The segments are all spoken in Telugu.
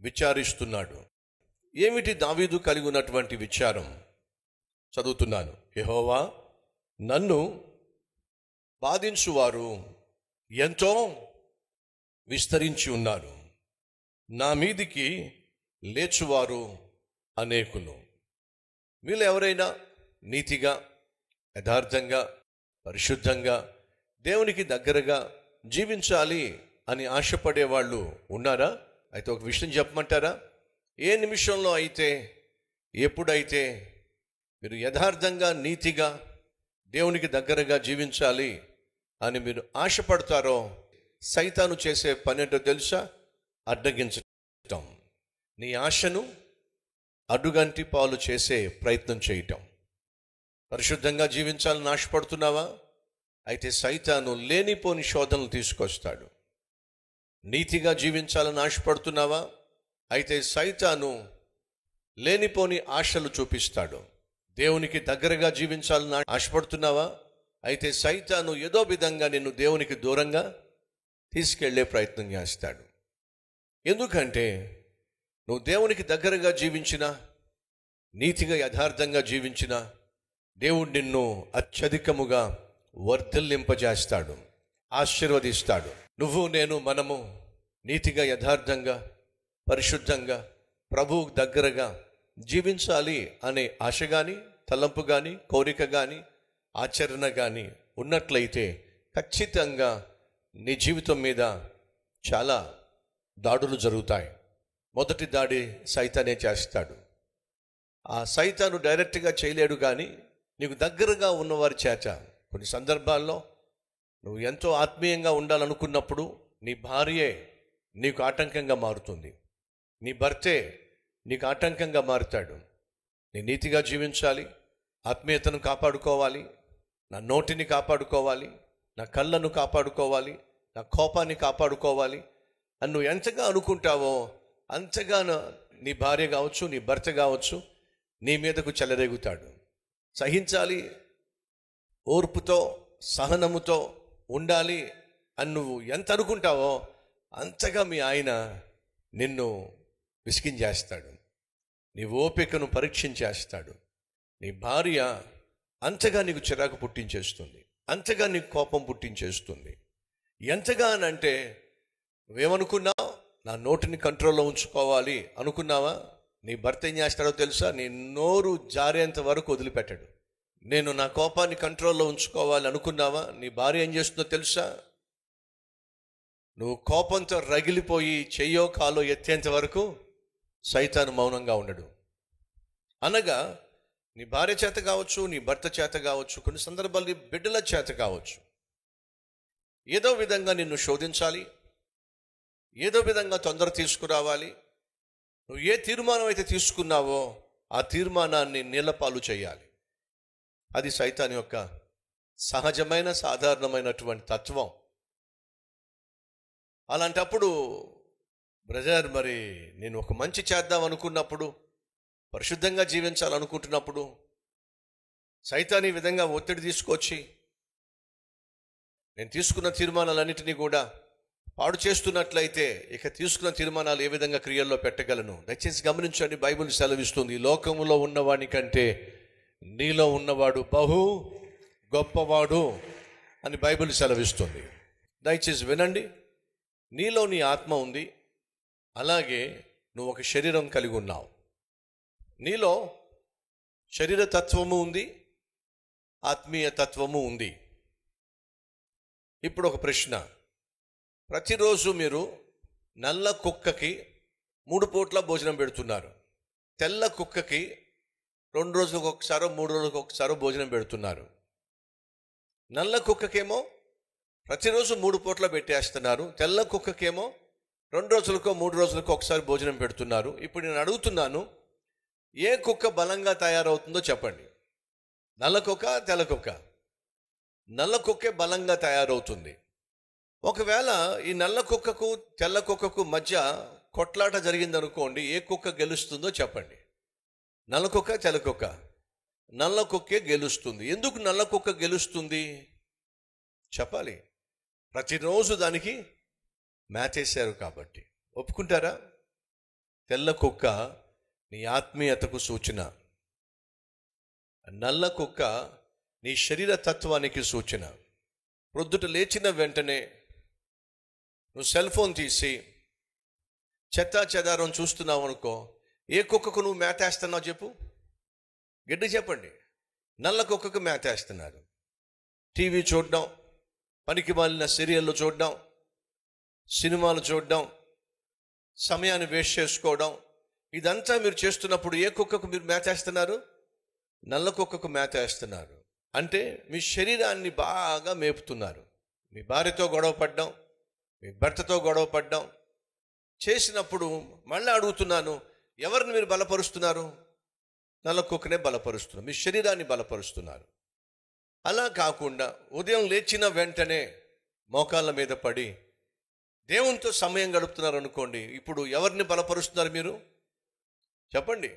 విచారిస్తున్నాడు. ఏమిటి దావీదు కలిగి ఉన్నటువంటి విచారం? చదువుతున్నాను. యెహోవా, నన్ను బాధించువారు ఎంతో విస్తరించి ఉన్నారు, నా మీదికి లేచువారు అనేకులు. వీళ్ళు ఎవరైనా నీతిగా, యథార్థంగా, పరిశుద్ధంగా, దేవునికి దగ్గరగా జీవించాలి అని ఆశపడే వాళ్ళు ఉన్నారా? అయితే ఒక విషయం చెప్పమంటారా? ఏ నిమిషంలో అయితే, ఎప్పుడైతే మీరు యథార్థంగా, నీతిగా, దేవునికి దగ్గరగా జీవించాలి అని మీరు ఆశపడతారో, సైతాను చేసే పని ఏంటో తెలుసా? అడ్డగించటం. నీ ఆశను అడ్డుగంటి పాలు చేసే ప్రయత్నం చేయటం. పరిశుద్ధంగా జీవించాలని ఆశపడుతున్నావా? అయితే సైతాను లేనిపోని శోధనలు తీసుకొస్తాడు. నీతిగా జీవించాలని ఆశపడుతున్నావా? అయితే సైతాను లేనిపోని ఆశలు చూపిస్తాడు. దేవునికి దగ్గరగా జీవించాలని ఆశపడుతున్నావా? అయితే సైతాను ఏదో విధంగా నిన్ను దేవునికి దూరంగా తీసుకెళ్లే ప్రయత్నం చేస్తాడు. ఎందుకంటే నువ్వు దేవునికి దగ్గరగా జీవించినా, నీతిగా యథార్థంగా జీవించినా, దేవుడు నిన్ను అత్యధికముగా వర్ధిల్లింపజేస్తాడు, ఆశీర్వదిస్తాడు. నువ్వు, నేను, మనము నీతిగా, యథార్థంగా, పరిశుద్ధంగా, ప్రభువుకు దగ్గరగా జీవించాలి అనే ఆశ కానీ, తలంపు కానీ, కోరిక కానీ, ఆచరణ కానీ ఉన్నట్లయితే ఖచ్చితంగా నీ జీవితం మీద చాలా దాడులు జరుగుతాయి. మొదటి దాడి సైతానే చేస్తాడు. ఆ సైతాను డైరెక్ట్గా చేయలేడు, కానీ నీకు దగ్గరగా ఉన్నవారి చేత కొన్ని సందర్భాల్లో నువ్వు ఎంతో ఆత్మీయంగా ఉండాలనుకున్నప్పుడు నీ భార్యే నీకు ఆటంకంగా మారుతుంది, నీ భర్తే నీకు ఆటంకంగా మారుతాడు. నీ నీతిగా జీవించాలి, ఆత్మీయతను కాపాడుకోవాలి, నా నోటిని కాపాడుకోవాలి, నా కళ్ళను కాపాడుకోవాలి, నా కోపాన్ని కాపాడుకోవాలి అని నువ్వు ఎంతగా అనుకుంటావో అంతగా నీ భార్య కావచ్చు, నీ భర్త కావచ్చు, నీ మీదకు చెలరేగుతాడు. సహించాలి, ఓర్పుతో, సహనముతో ఉండాలి అని నువ్వు ఎంత అనుకుంటావో అంతగా మీ ఆయన నిన్ను విసిగించేస్తాడు, నీ ఓపికను పరీక్షించేస్తాడు. నీ భార్య అంతగా నీకు చిరాకు పుట్టించేస్తుంది, అంతగా నీకు కోపం పుట్టించేస్తుంది. ఎంతగా అంటే నువ్వేమనుకున్నావు? నా నోటిని కంట్రోల్లో ఉంచుకోవాలి అనుకున్నావా? నీ భర్త ఏం చేస్తాడో తెలుసా? నీ నోరు జారేంత వరకు వదిలిపెట్టాడు. నేను నా కోపాన్ని కంట్రోల్లో ఉంచుకోవాలి అనుకున్నావా? నీ భార్య ఏం చేస్తుందో తెలుసా? నువ్వు కోపంతో రగిలిపోయి చెయ్యో కాలో ఎత్తేంత వరకు సైతాను మౌనంగా ఉండడు. అనగా నీ భార్య చేత కావచ్చు, నీ భర్త చేత కావచ్చు, కొన్ని సందర్భాలు నీ బిడ్డల చేత కావచ్చు, ఏదో విధంగా నిన్ను శోధించాలి, ఏదో విధంగా తొందర తీసుకురావాలి. నువ్వు ఏ తీర్మానం అయితే తీసుకున్నావో ఆ తీర్మానాన్ని నీళ్లపాలు చేయాలి. అది సైతాన్ యొక్క సహజమైన, సాధారణమైనటువంటి తత్వం. అలాంటప్పుడు బ్రదర్, మరి నేను ఒక మంచి చేద్దాం అనుకున్నప్పుడు, పరిశుద్ధంగా జీవించాలనుకుంటున్నప్పుడు సైతాన్ ఈ విధంగా ఒత్తిడి తీసుకొచ్చి నేను తీసుకున్న తీర్మానాలన్నింటినీ కూడా పాడు చేస్తున్నట్లయితే ఇక తీసుకున్న తీర్మానాలు ఏ విధంగా క్రియల్లో పెట్టగలను? దయచేసి గమనించండి, బైబిల్ సెలవిస్తుంది, ఈ లోకంలో ఉన్నవాడి కంటే నీలో ఉన్నవాడు బహు గొప్పవాడు అని బైబిల్ సెలవిస్తుంది. దయచేసి వినండి. నీలో నీ ఆత్మ ఉంది, అలాగే నువ్వు ఒక శరీరం కలిగి ఉన్నావు. నీలో శరీర తత్వము ఉంది, ఆత్మీయ తత్వము ఉంది. ఇప్పుడు ఒక ప్రశ్న. ప్రతిరోజు మీరు నల్ల కుక్కకి 3 పూట్ల భోజనం పెడుతున్నారు, తెల్ల కుక్కకి 2 రోజులకు ఒకసారో 3 రోజులకు ఒకసారో భోజనం పెడుతున్నారు. నల్ల కుక్కకేమో ప్రతిరోజు 3 పూట్ల పెట్టేస్తున్నారు, తెల్ల కుక్కకేమో 2 రోజులకో 3 రోజులకో ఒకసారి భోజనం పెడుతున్నారు. ఇప్పుడు నేను అడుగుతున్నాను, ఏ కుక్క బలంగా తయారవుతుందో చెప్పండి. నల్ల కుక్క, తెల్ల కుక్క? నల్ల కుక్కే బలంగా తయారవుతుంది. ఒకవేళ ఈ నల్ల కుక్కకు తెల్ల కుక్కకు మధ్య కొట్లాట జరిగిందనుకోండి, ఏ కుక్క గెలుస్తుందో చెప్పండి. నల్ల కుక్క, తెల్ల కుక్క? నల్ల కుక్కే గెలుస్తుంది. ఎందుకు నల్ల కుక్క గెలుస్తుంది చెప్పాలి. ప్రతిరోజు దానికి మేతేశారు కాబట్టి. ఒప్పుకుంటారా? తెల్ల కుక్క నీ ఆత్మీయతకు సూచన, నల్ల కుక్క నీ శరీర తత్వానికి సూచన. ప్రొద్దుట లేచిన వెంటనే నువ్వు సెల్ ఫోన్ తీసి చెత్తా చెదారం చూస్తున్నావు అనుకో, ఏ కుక్కకు నువ్వు మేతేస్తున్నావు చెప్పు, గడ్డి చెప్పండి. నల్ల కుక్కకు మేతేస్తున్నారు. టీవీ చూడడం, పనికి మాలిన సీరియళ్ళు చూడడం, సినిమాలు చూడడం, సమయాన్ని వేస్ట్ చేసుకోవడం, ఇదంతా మీరు చేస్తున్నప్పుడు ఏ కుక్కకు మీరు మేతేస్తున్నారు? నల్ల కుక్కకు మేతేస్తున్నారు. అంటే మీ శరీరాన్ని బాగా మేపుతున్నారు. మీ భార్యతో గొడవ పడ్డం, మీ భర్తతో గొడవ పడ్డం చేసినప్పుడు మళ్ళీ అడుగుతున్నాను, ఎవరిని మీరు బలపరుస్తున్నారు? నల్ల కుక్కనే బలపరుస్తున్నారు, మీ శరీరాన్ని బలపరుస్తున్నారు. అలా కాకుండా ఉదయం లేచిన వెంటనే మోకాళ్ళ మీద పడి దేవునితో సమయం గడుపుతున్నారు అనుకోండి, ఇప్పుడు ఎవరిని బలపరుస్తున్నారు మీరు? చెప్పండి.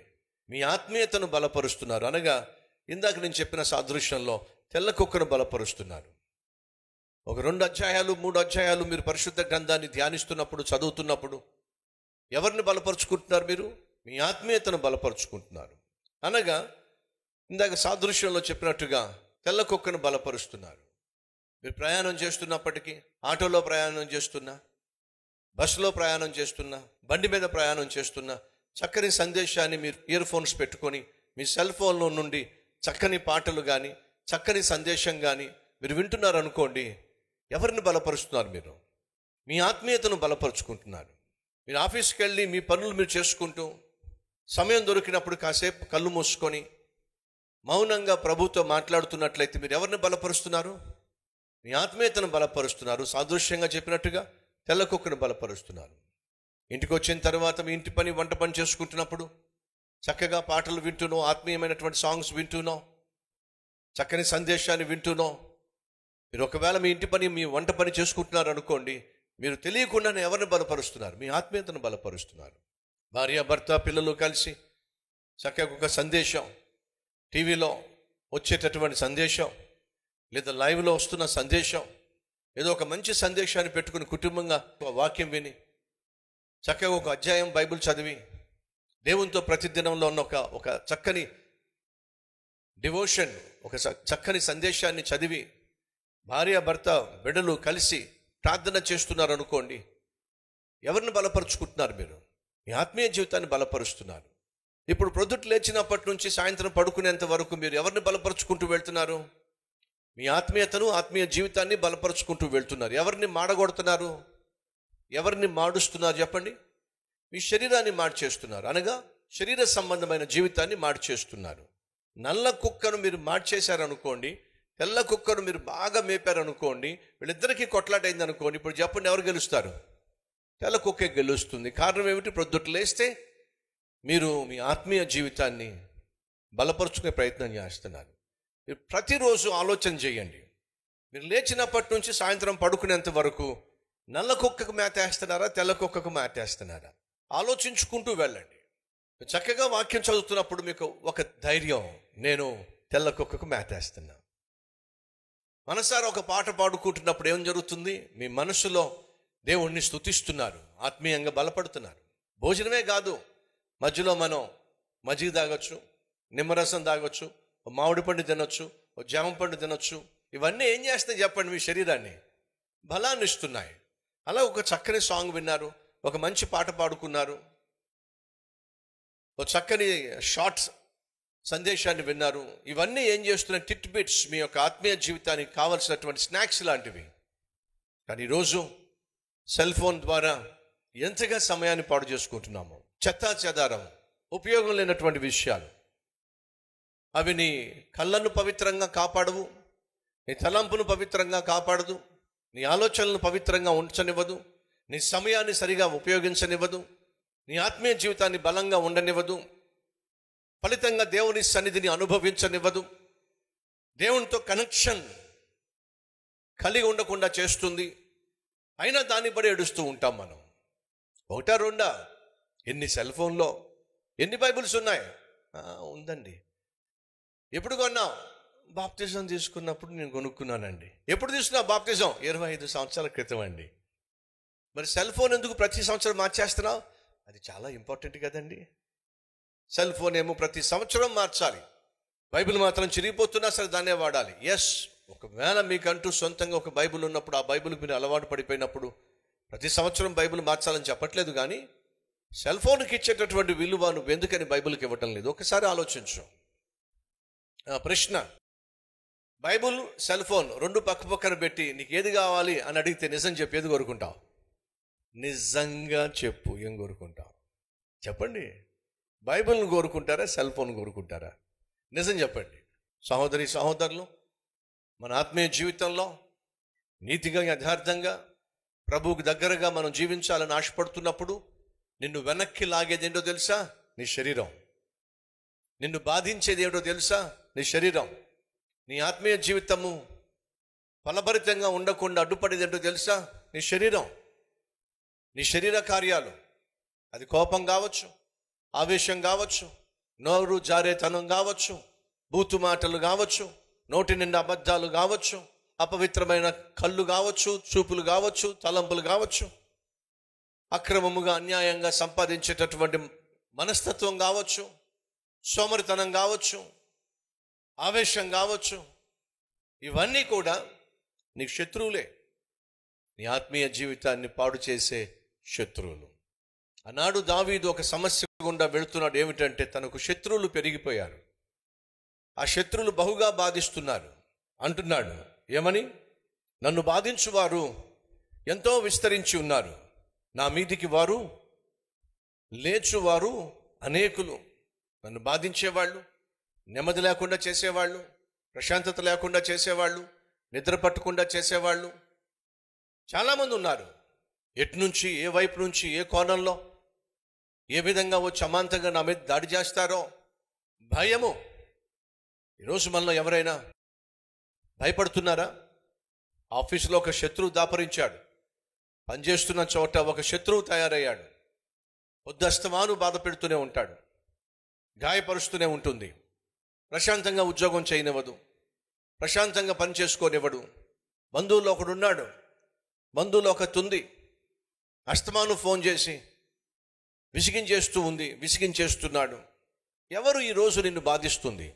మీ ఆత్మీయతను బలపరుస్తున్నారు. అనగా ఇందాక నేను చెప్పిన సాదృశ్యంలో తెల్ల కుక్కను బలపరుస్తున్నారు. ఒక 2 అధ్యాయాలు 3 అధ్యాయాలు మీరు పరిశుద్ధ గ్రంథాన్ని ధ్యానిస్తున్నప్పుడు, చదువుతున్నప్పుడు ఎవరిని బలపరుచుకుంటున్నారు మీరు? మీ ఆత్మీయతను బలపరుచుకుంటున్నారు. అనగా ఇందాక సాదృశ్యంలో చెప్పినట్టుగా తెల్ల కుక్కను బలపరుస్తున్నారు. మీరు ప్రయాణం చేస్తున్నప్పటికీ, ఆటోలో ప్రయాణం చేస్తున్నా, బస్సులో ప్రయాణం చేస్తున్నా, బండి మీద ప్రయాణం చేస్తున్నా, చక్కని సందేశాన్ని మీరు ఇయర్ ఫోన్స్ పెట్టుకొని మీ సెల్ ఫోన్లో నుండి చక్కని పాటలు కానీ, చక్కని సందేశం కానీ మీరు వింటున్నారు అనుకోండి, ఎవరిని బలపరుస్తున్నారు మీరు? మీ ఆత్మీయతను బలపరుచుకుంటున్నారు. మీరు ఆఫీస్కి వెళ్ళి మీ పనులు మీరు చేసుకుంటూ సమయం దొరికినప్పుడు కాసేపు కళ్ళు మూసుకొని మౌనంగా ప్రభుతో మాట్లాడుతున్నట్లయితే మీరు ఎవరిని బలపరుస్తున్నారు? మీ ఆత్మీయతను బలపరుస్తున్నారు. సాదృశ్యంగా చెప్పినట్టుగా తెల్ల కుక్కను బలపరుస్తున్నారు. ఇంటికి వచ్చిన తర్వాత మీ ఇంటి పని, వంట పని చేసుకుంటున్నప్పుడు చక్కగా పాటలు వింటున్నావు, ఆత్మీయమైనటువంటి సాంగ్స్ వింటున్నావు, చక్కని సందేశాన్ని వింటున్నావు. మీరు ఒకవేళ మీ ఇంటి పని, మీ వంట పని చేసుకుంటున్నారు అనుకోండి, మీరు తెలియకుండానే ఎవరిని బలపరుస్తున్నారు? మీ ఆత్మీయతను బలపరుస్తున్నారు. భార్య, భర్త, పిల్లలు కలిసి చక్కగా ఒక సందేశం, టీవీలో వచ్చేటటువంటి సందేశం, లేదా లైవ్లో వస్తున్న సందేశం, ఏదో ఒక మంచి సందేశాన్ని పెట్టుకుని కుటుంబంగా ఒక వాక్యం విని చక్కగా ఒక అధ్యాయం బైబిల్ చదివి దేవునితో ప్రతిదినంలో ఉన్న ఒక చక్కని డివోషన్, ఒక చక్కని సందేశాన్ని చదివి భార్య, భర్త, బిడ్డలు కలిసి ప్రార్థన చేస్తున్నారు అనుకోండి, ఎవరిని బలపరుచుకుంటున్నారు మీరు? మీ ఆత్మీయ జీవితాన్ని బలపరుస్తున్నారు. ఇప్పుడు ప్రొద్దుట లేచినప్పటి నుంచి సాయంత్రం పడుకునేంత వరకు మీరు ఎవరిని బలపరుచుకుంటూ వెళ్తున్నారు? మీ ఆత్మీయతను, ఆత్మీయ జీవితాన్ని బలపరుచుకుంటూ వెళ్తున్నారు. ఎవరిని మాడగొడుతున్నారు? ఎవరిని మాడుస్తున్నారు చెప్పండి? మీ శరీరాన్ని మార్చేస్తున్నారు. అనగా శరీర సంబంధమైన జీవితాన్ని మార్చేస్తున్నారు. నల్ల కుక్కను మీరు మార్చేశారనుకోండి, తెల్ల కుక్కను మీరు బాగా మేపారనుకోండి, వీళ్ళిద్దరికీ కొట్లాటైంది అనుకోండి, ఇప్పుడు చెప్పండి ఎవరు గెలుస్తారు? తెల్ల కుక్కే గెలుస్తుంది. కారణం ఏమిటి? ప్రొద్దుట లేస్తే మీరు మీ ఆత్మీయ జీవితాన్ని బలపరుచుకునే ప్రయత్నం చేస్తున్నారు. మీరు ప్రతిరోజు ఆలోచన చేయండి. మీరు లేచినప్పటి నుంచి సాయంత్రం పడుకునేంత వరకు నల్ల కుక్కకు మేతేస్తున్నారా, తెల్ల కుక్కకు మేతేస్తున్నారా? ఆలోచించుకుంటూ వెళ్ళండి. చక్కగా వాక్యం చదువుతున్నప్పుడు మీకు ఒక ధైర్యం, నేను తెల్ల కుక్కకు మేతేస్తున్నా. మనసారా ఒక పాట పాడుకుంటున్నప్పుడు ఏం జరుగుతుంది? మీ మనసులో దేవుణ్ణి స్తుతిస్తున్నారు, ఆత్మీయంగా బలపడుతున్నారు. భోజనమే కాదు, మధ్యలో మనం మజ్జిగ తాగొచ్చు, నిమ్మరసం తాగొచ్చు, మామిడి పండు తినొచ్చు, జామ పండు తినొచ్చు. ఇవన్నీ ఏం చేస్తాయి చెప్పండి? మీ శరీరాన్ని బలాన్ని ఇస్తున్నాయి. అలా ఒక చక్కని సాంగ్ విన్నారు, ఒక మంచి పాట పాడుకున్నారు, ఒక చక్కని షార్ట్స్ సందేశాన్ని విన్నారు. ఇవన్నీ ఏం చేస్తున్నాయి? టిట్ బిట్స్, మీ యొక్క ఆత్మీయ జీవితానికి కావలసినటువంటి స్నాక్స్ లాంటివి. కానీ ఈరోజు సెల్ ఫోన్ ద్వారా ఎంతగా సమయాన్ని పాడు చేసుకుంటున్నాము. చెత్తా చెదారం, ఉపయోగం లేనటువంటి విషయాలు. అవి నీ కళ్ళను పవిత్రంగా కాపాడవు, నీ తలంపును పవిత్రంగా కాపాడదు, నీ ఆలోచనలను పవిత్రంగా ఉంచనివ్వదు, నీ సమయాన్ని సరిగా ఉపయోగించనివ్వదు, నీ ఆత్మీయ జీవితాన్ని బలంగా ఉండనివ్వదు, ఫలితంగా దేవుని సన్నిధిని అనుభవించనివ్వదు, దేవునితో కనెక్షన్ కలిగి ఉండకుండా చేస్తుంది. అయినా దాన్ని బడి ఏడుస్తూ ఉంటాం మనం. ఒకటా రెండా? ఎన్ని సెల్ ఫోన్లో ఎన్ని బైబిల్స్ ఉన్నాయి? ఉందండి. ఎప్పుడు కొన్నావు? బాప్తిజం తీసుకున్నప్పుడు నేను కొనుక్కున్నానండి. ఎప్పుడు తీసుకున్నా బాప్తిజం? 25 సంవత్సరాల క్రితం అండి. మరి సెల్ ఫోన్ ఎందుకు ప్రతి సంవత్సరం మార్చేస్తున్నావు? అది చాలా ఇంపార్టెంట్ కదండి. సెల్ ఫోన్ ఏమో ప్రతి సంవత్సరం మార్చాలి, బైబిల్ మాత్రం చిరిగిపోతున్నా సరే దాన్నే వాడాలి. ఎస్, ఒకవేళ మీకంటూ సొంతంగా ఒక బైబిల్ ఉన్నప్పుడు, ఆ బైబిల్కి మీరు అలవాటు పడిపోయినప్పుడు ప్రతి సంవత్సరం బైబిల్ మార్చాలని చెప్పట్లేదు. కానీ సెల్ ఫోన్కి ఇచ్చేటటువంటి విలువ నువ్వు ఎందుకని బైబిల్కి ఇవ్వటం లేదు? ఒకసారి ఆలోచించు. ప్రశ్న: బైబిల్, సెల్ ఫోన్ రెండు పక్క పక్కన పెట్టి నీకు ఏది కావాలి అని అడిగితే నిజం చెప్పి ఏది కోరుకుంటావు? నిజంగా చెప్పు, ఏం కోరుకుంటావు చెప్పండి. బైబిల్ని కోరుకుంటారా, సెల్ ఫోన్ కోరుకుంటారా? నిజం చెప్పండి. సహోదరి సహోదరులు, మన ఆత్మీయ జీవితంలో నీతిగా యథార్థంగా ప్రభువుకు దగ్గరగా మనం జీవించాలని ఆశపడుతున్నప్పుడు నిన్ను వెనక్కి లాగేది ఏంటో తెలుసా? నీ శరీరం. నిన్ను బాధించేది ఏంటో తెలుసా? నీ శరీరం. నీ ఆత్మీయ జీవితము ఫలభరితంగా ఉండకుండా అడ్డుపడేది ఏంటో తెలుసా? నీ శరీరం, నీ శరీర కార్యాలు. అది కోపం కావచ్చు, ఆవేశం కావచ్చు, నోరు జారేతనం కావచ్చు, బూతు మాటలు కావచ్చు, నోటి నిండా అబద్ధాలు కావచ్చు, అపవిత్రమైన కళ్ళు కావచ్చు, చూపులు కావచ్చు, తలంపులు కావచ్చు, అక్రమముగా అన్యాయంగా సంపాదించేటటువంటి మనస్తత్వం కావచ్చు, సోమరితనం కావచ్చు, ఆవేశం కావచ్చు. ఇవన్నీ కూడా నీకు శత్రువులే, నీ ఆత్మీయ జీవితాన్ని పాడు చేసే శత్రువులు. ఆనాడు దావీదు ఒక సమస్య గుండా వెళుతున్నాడు. ఏమిటంటే తనకు శత్రువులు పెరిగిపోయారు, ఆ శత్రువులు బహుగా బాధిస్తున్నారు. అంటున్నాడు ఏమని? నన్ను బాధించువారు ఎంతో విస్తరించి ఉన్నారు, నా మీదికి వారు లేచువారు అనేకులు. నన్ను బాధించేవాళ్ళు, నెమ్మది లేకుండా చేసేవాళ్ళు, ప్రశాంతత లేకుండా చేసేవాళ్ళు, నిద్ర పట్టకుండా చేసేవాళ్ళు చాలామంది ఉన్నారు. ఎటు నుంచి, ఏ వైపు నుంచి, ఏ కోణంలో, ఏ విధంగా వచ్చి అమాంతంగా నా మీద దాడి చేస్తారో భయము. ఈరోజు మనలో ఎవరైనా భయపడుతున్నారా? ఆఫీసులో ఒక శత్రువు దాపరించాడు, పనిచేస్తున్న చోట ఒక శత్రువు తయారయ్యాడు. పొద్దస్తమాను బాధ పెడుతూనే ఉంటాడు, గాయపరుస్తూనే ఉంటుంది, ప్రశాంతంగా ఉద్యోగం చేయనివ్వదు, ప్రశాంతంగా పని చేసుకోనివ్వడు. బంధువులు ఒకడున్నాడు, బంధువులు ఒకతుంది, అస్తమాను ఫోన్ చేసి విసిగించేస్తున్నాడు. ఎవరు ఈరోజు నిన్ను బాధిస్తుంది?